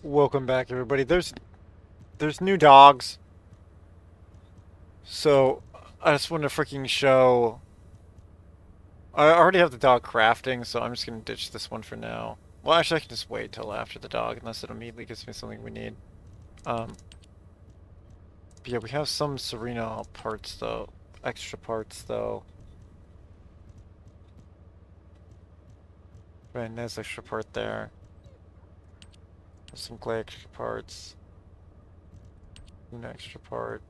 Welcome back, everybody. There's new dogs, so I just want to freaking show. I already have the dog crafting, so I'm just gonna ditch this one for now. Well, actually, I can just wait till after the dog, unless it immediately gives me something we need. Um, but yeah, we have some Serena parts though, extra parts though. Right, there's extra part there. There's some clay extra parts. An extra part.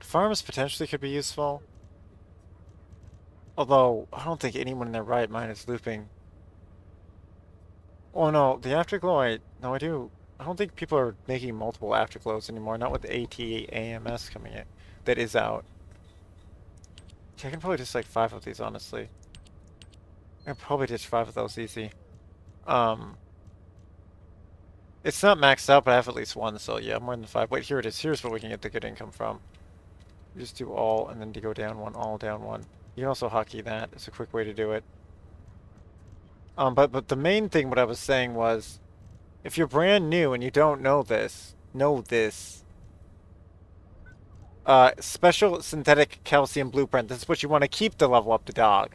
Farms potentially could be useful. Although, I don't think anyone in their right mind is looping. Oh no, the afterglow, no, I do. I don't think people are making multiple afterglows anymore, not with the ATAMS coming in. That is out. Yeah, I can probably just like 5 of these, honestly. I can probably ditch 5 of those easy. Um, it's not maxed out, but I have at least one, so yeah, more than 5. Wait, here it is. Here's where we can get the good income from. You just do all, and then to go down one, all down one. You can also hotkey that. It's a quick way to do it. But the main thing, what I was saying was, if you're brand new and you don't know this, special synthetic calcium blueprint. This is what you want to keep to level up the dog.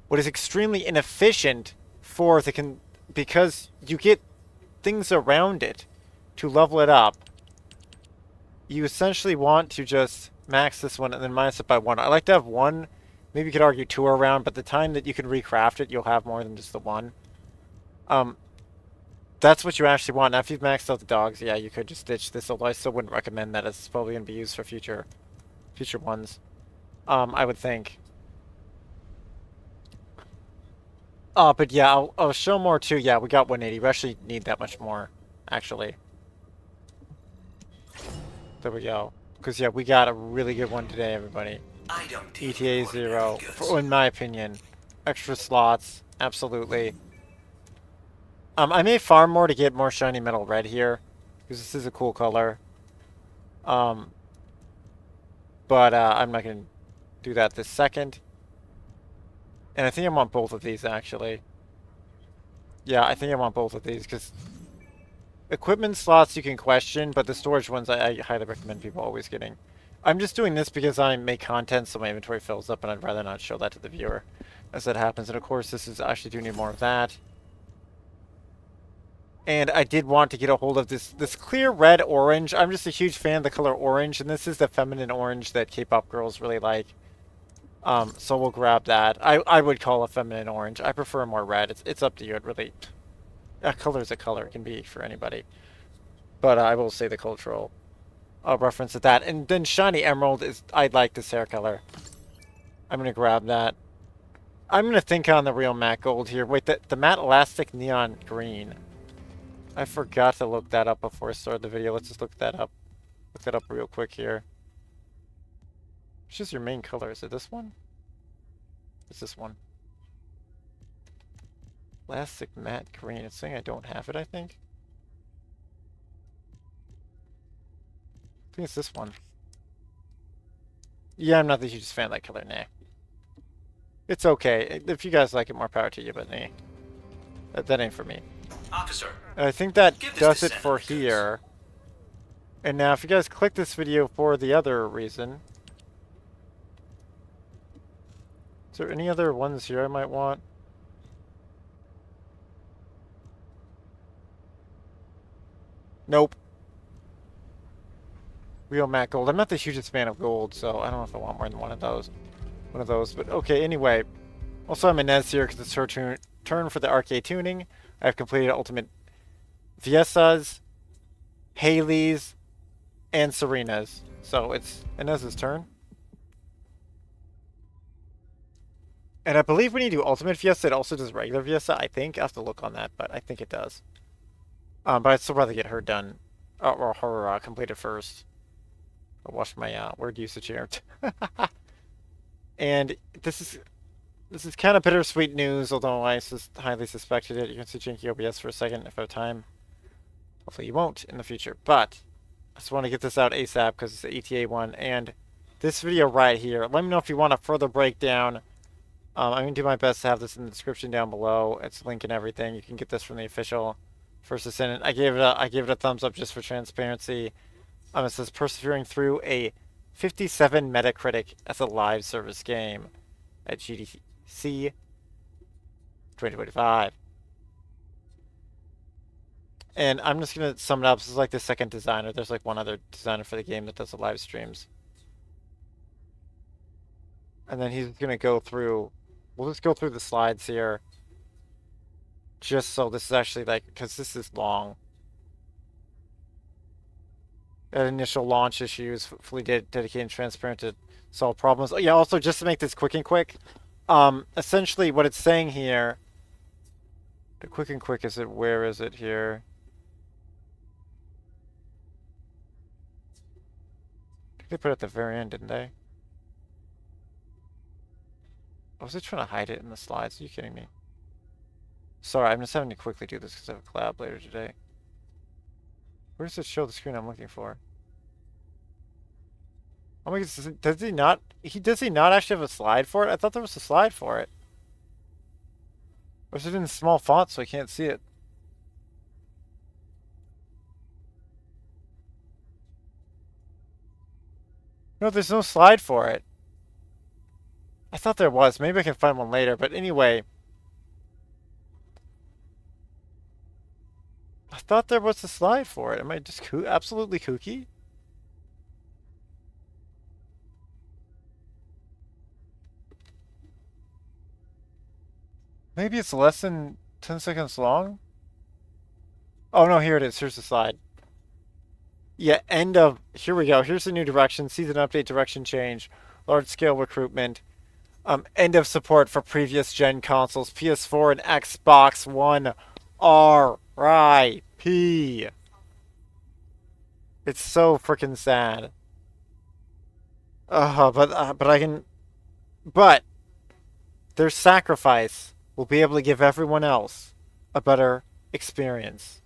What is extremely inefficient for because you get things around it to level it up. You essentially want to just max this one and then minus it by 1. I like to have 1, maybe you could argue 2 around, but the time that you can recraft it, you'll have more than just the 1. That's what you actually want. Now, if you've maxed out the dogs, yeah, you could just ditch this, although I still wouldn't recommend that. It's probably going to be used for future ones. I would think. But yeah, I'll show more too. Yeah, we got 180. We actually need that much more, actually. There we go. Because yeah, we got a really good one today, everybody. I don't deal ETA-0, in my opinion. Extra slots, absolutely. I may farm more to get more shiny metal red here, because this is a cool color. But I'm not going to do that this second. And I think I want both of these, actually. Yeah, I think I want both of these, because equipment slots you can question, but the storage ones I highly recommend people always getting. I'm just doing this because I make content, so my inventory fills up, and I'd rather not show that to the viewer as that happens. And of course, this is actually do need more of that. And I did want to get a hold of this clear red orange. I'm just a huge fan of the color orange, and this is the feminine orange that K-pop girls really like. So we'll grab that. I would call a feminine orange. I prefer more red. It's up to you. It really, a color is a color. It can be for anybody. But I will say the cultural reference to that. And then shiny emerald is, I like this hair color. I'm gonna grab that. I'm gonna think on the real matte gold here. Wait, the matte elastic neon green. I forgot to look that up before I started the video. Let's just look that up. Look that up real quick here. Which is your main color? Is it this one? It's this one. Elastic matte green. It's saying I don't have it, I think. I think it's this one. Yeah, I'm not the hugest fan of that color, nah. It's okay. If you guys like it, more power to you, but nah. That ain't for me. Officer, And I think that does it Descendant for here. And now, if you guys click this video for the other reason... Is there any other ones here I might want? Nope. Real matte gold. I'm not the hugest fan of gold, so I don't know if I want more than one of those. But okay, anyway. Also, I'm Ines here because it's her turn for the arcade tuning. I've completed Ultimate Fiestas, Haley's, and Serena's. So it's Ines's turn. And I believe when you do Ultimate Fiesta, it also does regular Fiesta, I think. I have to look on that, but I think it does. But I'd still rather get her done, or her completed first. I'll watch my word usage here. And this is kind of bittersweet news, although I highly suspected it. You can see janky OBS for a second if I have time. Hopefully you won't in the future. But I just want to get this out ASAP because it's the ETA one. And this video right here, let me know if you want a further breakdown. I'm going to do my best to have this in the description down below. It's a link and everything. You can get this from the official First Descendant. I gave it a thumbs up just for transparency. It says persevering through a 57 Metacritic as a live service game at GDC 2025. And I'm just gonna sum it up. This is like the second designer. There's like one other designer for the game that does the live streams. And then he's gonna go through. We'll just go through the slides here. Just so this is actually like, because this is long. At initial launch issues, fully dedicated and transparent to solve problems. Oh, yeah, also just to make this quick and quick, essentially what it's saying here, the quick and quick is it, where is it here? I think they put it at the very end, didn't they? I was trying to hide it in the slides? Are you kidding me? Sorry, I'm just having to quickly do this because I have a collab later today. Where does it show the screen I'm looking for? Oh my goodness, does he not? Does he not actually have a slide for it? I thought there was a slide for it. Or is it in small font so I can't see it? No, there's no slide for it. I thought there was. Maybe I can find one later. But anyway, I thought there was a slide for it. Am I just absolutely kooky? Maybe it's less than 10 seconds long? Oh no, here it is. Here's the slide. Yeah, end of... Here we go. Here's the new direction. Season update, direction change. Large-scale recruitment. End of support for previous gen consoles. PS4 and Xbox One. R.I.P. It's so freaking sad. But I can... But their sacrifice will be able to give everyone else a better experience,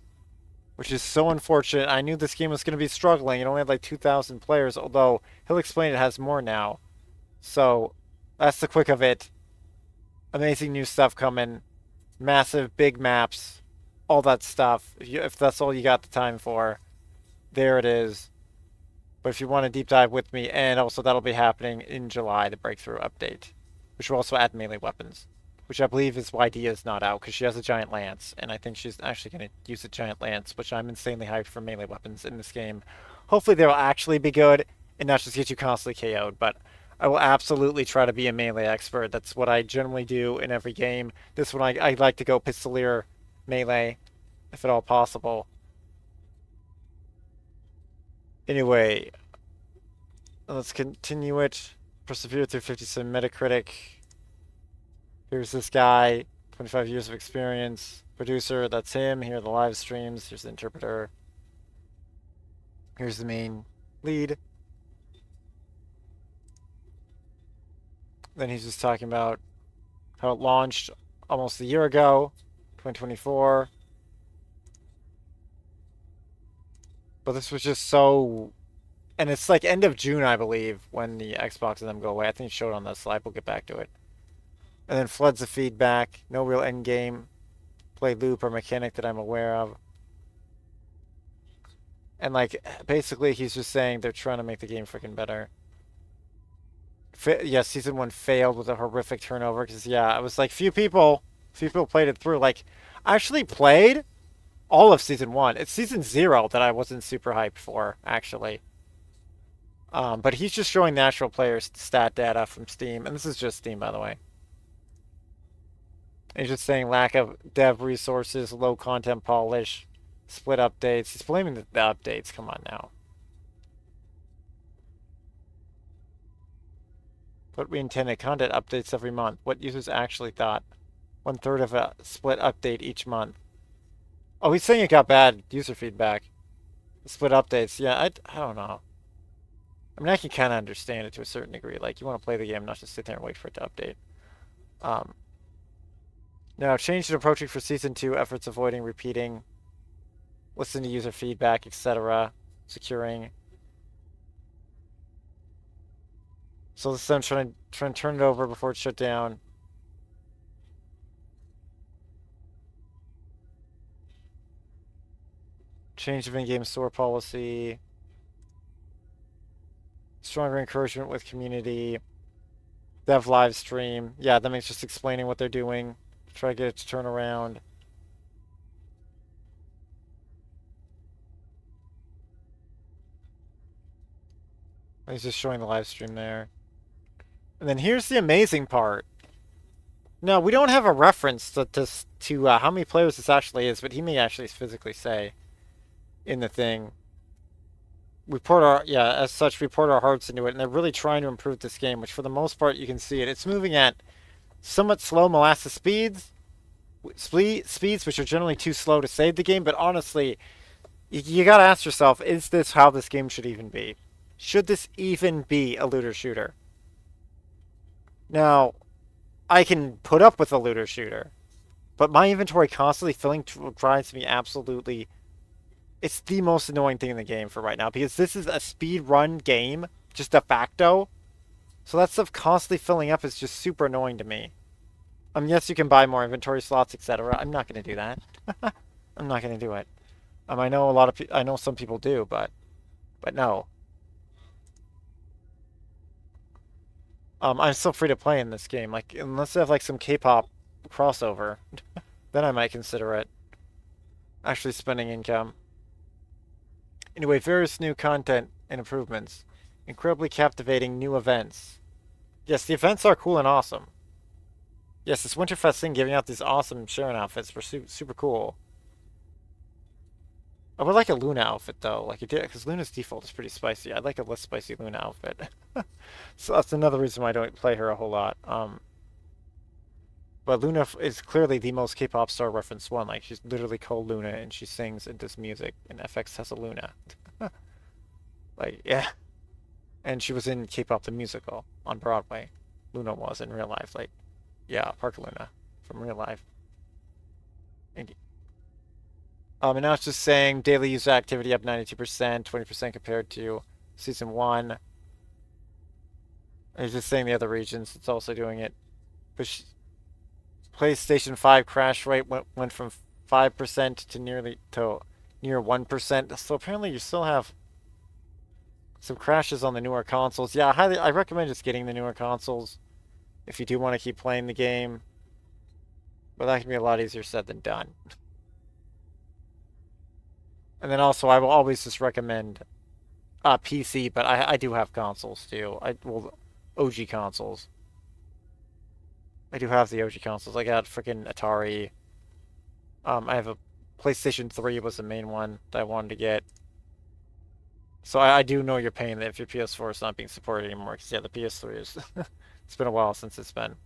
which is so unfortunate. I knew this game was going to be struggling. It only had like 2,000 players, although he'll explain it has more now. So that's the quick of it. Amazing new stuff coming. Massive, big maps. All that stuff. If that's all you got the time for, there it is. But if you want to deep dive with me, and also that'll be happening in July, the breakthrough update, which will also add melee weapons, which I believe is why Dia's not out, because she has a giant lance, and I think she's actually going to use a giant lance, which I'm insanely hyped for melee weapons in this game. Hopefully they'll actually be good, and not just get you constantly KO'd, but I will absolutely try to be a melee expert. That's what I generally do in every game. This one I like to go Pistolier melee, if at all possible. Anyway, let's continue it. Persevere through 57 Metacritic. Here's this guy, 25 years of experience. Producer, that's him. Here are the live streams. Here's the interpreter. Here's the main lead. Then he's just talking about how it launched almost a year ago, 2024. But this was just so... And it's like end of June, I believe, when the Xbox and them go away. I think it showed on the slide. We'll get back to it. And then floods of feedback. No real end game play loop or mechanic that I'm aware of. And like, basically he's just saying they're trying to make the game freaking better. Yeah, Season 1 failed with a horrific turnover. Because, yeah, it was like few people played it through. Like, I actually played all of Season 1. It's Season 0 that I wasn't super hyped for, actually. But he's just showing natural players stat data from Steam. And this is just Steam, by the way. He's just saying lack of dev resources, low content polish, split updates. He's blaming the updates. Come on now. But we intended content updates every month. What users actually thought. 1/3 of a split update each month. Oh, he's saying it got bad user feedback. Split updates. Yeah, I don't know. I mean, I can kind of understand it to a certain degree. Like, you want to play the game, not just sit there and wait for it to update. Now, change in approaching for Season 2, efforts avoiding repeating, listen to user feedback, etc. Securing. So this is them trying to turn it over before it's shut down. Change of in-game store policy. Stronger encouragement with community. Dev live stream. Yeah, that means just explaining what they're doing. Try to get it to turn around. He's just showing the live stream there. And then here's the amazing part. No, we don't have a reference to how many players this actually is, but he may actually physically say in the thing. We poured our, yeah, as such, we poured our hearts into it, and they're really trying to improve this game, which for the most part you can see it. It's moving at somewhat slow molasses speeds, which are generally too slow to save the game, but honestly, you gotta ask yourself, is this how this game should even be? Should this even be a looter shooter? Now, I can put up with a looter shooter, but my inventory constantly filling drives me absolutely... It's the most annoying thing in the game for right now, because this is a speed run game, just de facto. So that stuff constantly filling up is just super annoying to me. Yes, you can buy more inventory slots, etc. I'm not going to do that. I'm not going to do it. I know I know some people do, but no. I'm still free to play in this game. Like, unless they have like some K-pop crossover, then I might consider it. Actually spending income. Anyway, various new content and improvements. Incredibly captivating new events. Yes, the events are cool and awesome. Yes, this Winterfest thing giving out these awesome Sharon outfits were super cool. I would like a Luna outfit though, like it did, because Luna's default is pretty spicy. I'd like a less spicy Luna outfit. So that's another reason why I don't play her a whole lot. But Luna is clearly the most K-pop star reference one. Like, she's literally called Luna, and she sings and does music, and FX has a Luna. Like, yeah. And she was in K-pop the musical on Broadway. Luna was in real life. Like, yeah, Park Luna from real life. And now it's just saying daily user activity up 92%, 20% compared to season 1. It's just saying the other regions, it's also doing it. But PlayStation 5 crash rate went from 5% to near 1%. So apparently you still have some crashes on the newer consoles. Yeah, I recommend just getting the newer consoles if you do want to keep playing the game. But that can be a lot easier said than done. And then also, I will always just recommend PC, but I do have consoles too. Well, OG consoles. I do have the OG consoles. I got freaking Atari. I have a PlayStation 3 was the main one that I wanted to get. So I do know your pain that if your PS4 is not being supported anymore, because yeah, the PS3 is... It's been a while since it's been.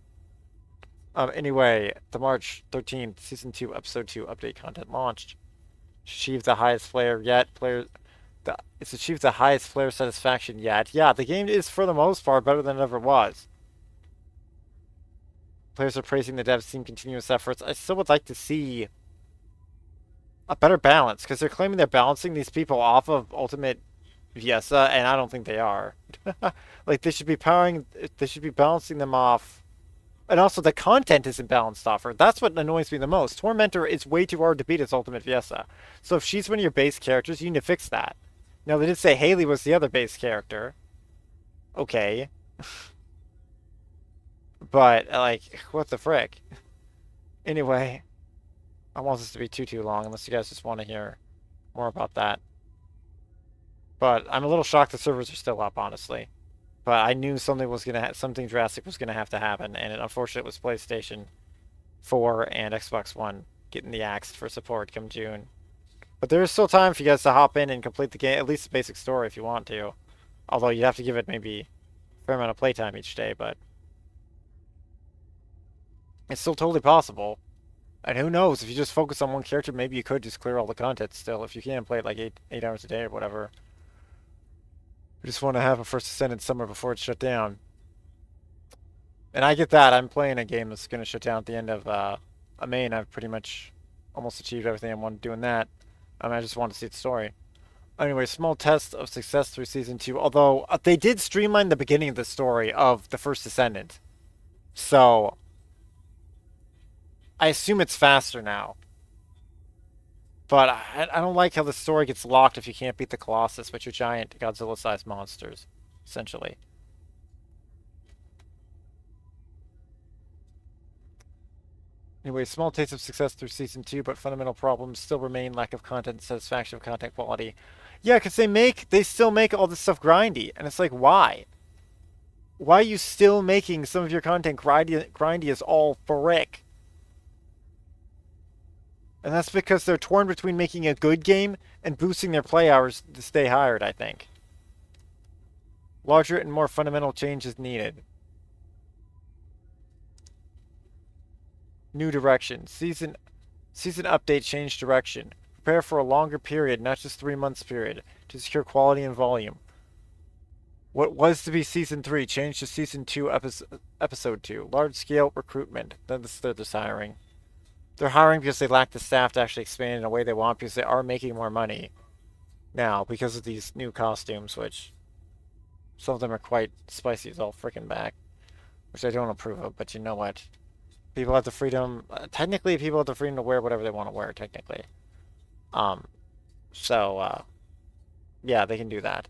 Anyway, the March 13th, Season 2, Episode 2 update content launched. Achieved the highest player yet. It's achieved the highest player satisfaction yet. Yeah, the game is, for the most part, better than it ever was. Players are praising the devs team continuous efforts. I still would like to see a better balance, because they're claiming they're balancing these people off of Ultimate Viesa, and I don't think they are. Like, they should be balancing them off. And also, the content isn't balanced off her. That's what annoys me the most. Tormentor is way too hard to beat as Ultimate Viesa. So if she's one of your base characters, you need to fix that. Now, they did say Haley was the other base character. Okay. But, like, what the frick? Anyway, I don't want this to be too long, unless you guys just want to hear more about that. But I'm a little shocked the servers are still up, honestly. But I knew something drastic was gonna have to happen, and unfortunately it was PlayStation 4 and Xbox One getting the axe for support come June. But there is still time for you guys to hop in and complete the game, at least the basic story if you want to. Although you'd have to give it maybe a fair amount of playtime each day, but it's still totally possible. And who knows, if you just focus on one character, maybe you could just clear all the content still, if you can play it like 8 hours a day or whatever. I just want to have a first Descendant summer before it's shut down. And I get that. I'm playing a game that's going to shut down at the end of May, and I've pretty much almost achieved everything I wanted doing that. I just want to see the story. Anyway, small test of success through Season 2. Although, they did streamline the beginning of the story of the first Descendant. So, I assume it's faster now. But I don't like how the story gets locked if you can't beat the Colossus, which are giant Godzilla-sized monsters, essentially. Anyway, small taste of success through Season 2, but fundamental problems still remain: lack of content, satisfaction of content quality. Yeah, because they still make all this stuff grindy, and it's like, why? Why are you still making some of your content grindy as all frick? And that's because they're torn between making a good game and boosting their play hours to stay hired, I think. Larger and more fundamental changes needed. New direction. Season update change direction. Prepare for a longer period, not just 3 months period, to secure quality and volume. What was to be Season 3 changed to Season 2, Episode 2. Large-scale recruitment. They're just hiring. They're hiring because they lack the staff to actually expand in a way they want, because they are making more money now because of these new costumes, which some of them are quite spicy as all freaking back, which I don't approve of, but you know what? People have the freedom, technically people have the freedom to wear whatever they want to wear, technically. Yeah, they can do that.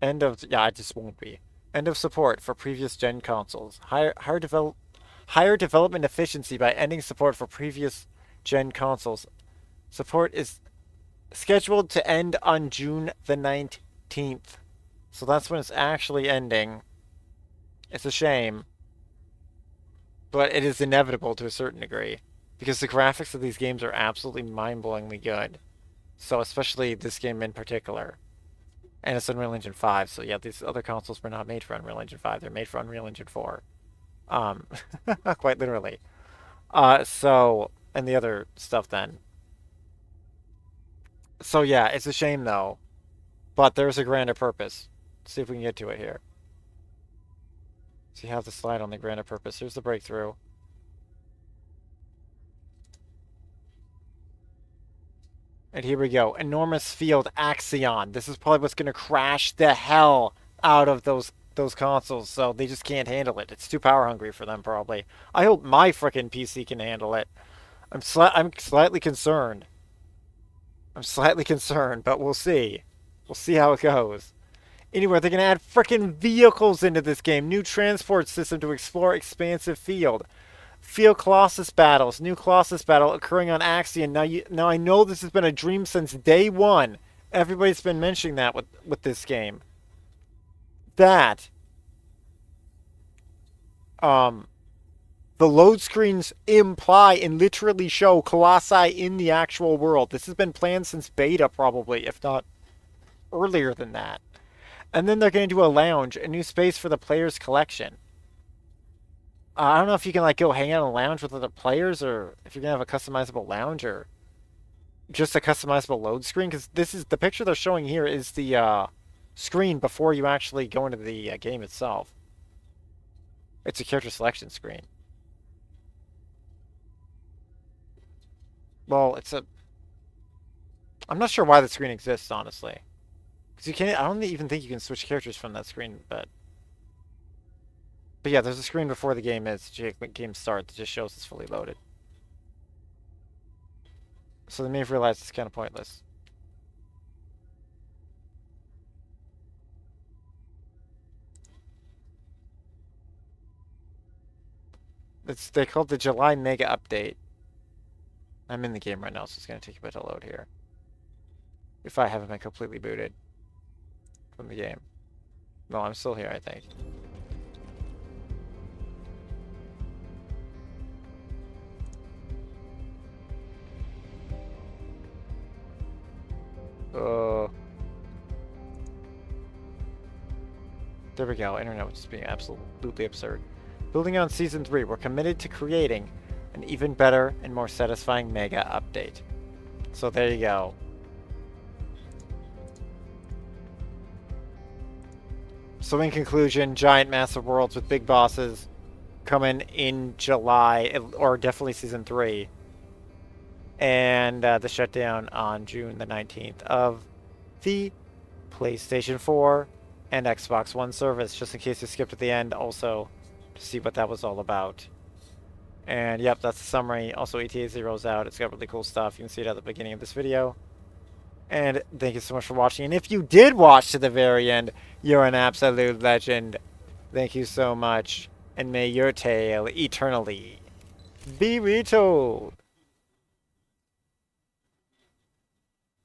Yeah, it just won't be. End of support for previous gen consoles. Higher development efficiency by ending support for previous gen consoles. Support is scheduled to end on June the 19th. So that's when it's actually ending. It's a shame. But it is inevitable to a certain degree, because the graphics of these games are absolutely mind-blowingly good. So especially this game in particular. And it's Unreal Engine 5, so yeah, these other consoles were not made for Unreal Engine 5. They're made for Unreal Engine 4. Quite literally. And the other stuff then. So yeah, it's a shame though. But there's a grander purpose. Let's see if we can get to it here. So you have the slide on the grander purpose. Here's the breakthrough. And here we go. Enormous field Axion. This is probably what's going to crash the hell out of those consoles, so they just can't handle it. It's too power hungry for them, probably. I hope my frickin' PC can handle it. I'm slightly concerned. I'm slightly concerned, but we'll see. We'll see how it goes. Anyway, they're going to add frickin' vehicles into this game. New transport system to explore expansive field. Field Colossus battles. New Colossus battle occurring on Axion. Now I know this has been a dream since day one. Everybody's been mentioning that with this game. That the load screens imply and literally show Colossi in the actual world. This has been planned since beta, probably, if not earlier than that. And then they're going to do a lounge, a new space for the players' collection. I don't know if you can like go hang out in a lounge with other players, or if you're going to have a customizable lounge, or just a customizable load screen, because this is the picture they're showing here is the screen before you actually go into the game itself. It's a character selection screen. Well, I'm not sure why the screen exists, honestly. Because you can't. I don't even think you can switch characters from that screen, but yeah, there's a screen before the game starts that just shows it's fully loaded. So they may have realized it's kind of pointless. They called the July Mega Update. I'm in the game right now, so it's going to take a bit to load here. If I haven't been completely booted from the game. No, I'm still here, I think. There we go. Internet was just being absolutely absurd. Building on Season 3, we're committed to creating an even better and more satisfying Mega Update. So there you go. So in conclusion, giant massive worlds with big bosses coming in July, or definitely Season 3. And the shutdown on June the 19th of the PlayStation 4 and Xbox One service, just in case you skipped at the end, also to see what that was all about. And yep, that's the summary. Also, ETA-0 is out. It's got really cool stuff. You can see it at the beginning of this video. And thank you so much for watching. And if you did watch to the very end, you're an absolute legend. Thank you so much. And may your tale eternally be retold.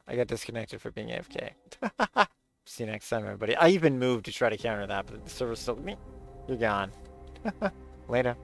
I got disconnected for being AFK. See you next time, everybody. I even moved to try to counter that, but the server's still... You're gone. Later.